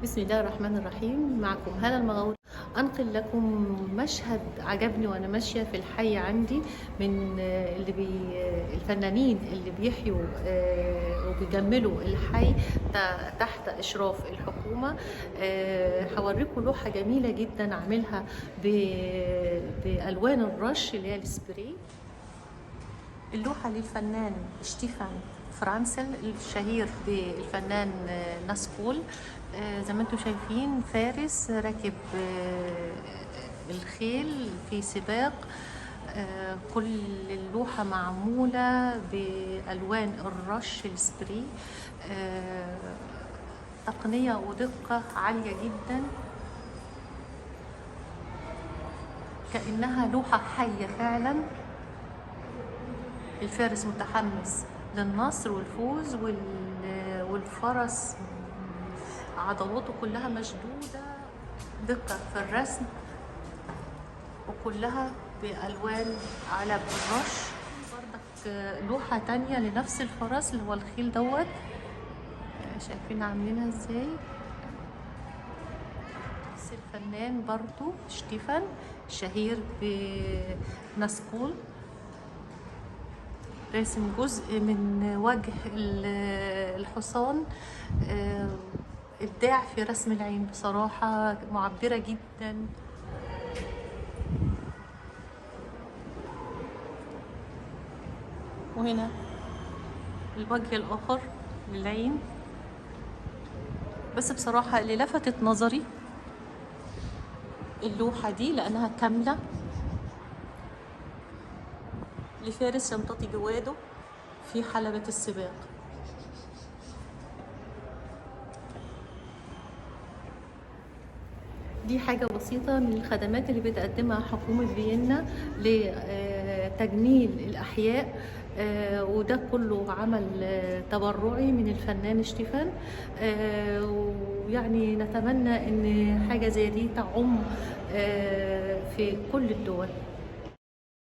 بسم الله الرحمن الرحيم. معكم هالة المغاوري، أنقل لكم مشهد عجبني وأنا ماشية في الحي عندي من الفنانين اللي بيحيوا وبيجملوا الحي تحت إشراف الحكومة. هوريكم لوحة جميلة جدا عاملها بألوان الرش اللي هي السبراي. اللوحة للفنان شتيفان فرانسل الشهير بالفنان ناسكول. زي ما انتم شايفين فارس راكب الخيل في سباق. كل اللوحة معمولة بألوان الرش السبراي، تقنية ودقة عالية جدا، كأنها لوحة حية فعلا. الفارس متحمس للنصر والفوز، والفرس عضلاته كلها مشدودة، دقة في الرسم، وكلها بألوان على الرش. برضك لوحة تانية لنفس الفرس اللي هو الخيل دوت، شايفين عاملينها ازاي. نفس الفنان برضو شتيفان الشهير بناسكول، راسم جزء من وجه الحصان. إبداع في رسم العين، بصراحة معبرة جدا. وهنا الوجه الآخر للعين. بس بصراحة اللي لفتت نظري اللوحة دي لأنها كاملة لفارس يمتطي جواده في حلبة السباق. دي حاجة بسيطة من الخدمات اللي بتقدمها حكومة فيينا لتجميل الأحياء، وده كله عمل تبرعي من الفنان شتيفان. ويعني نتمنى إن حاجة زي دي تعم في كل الدول.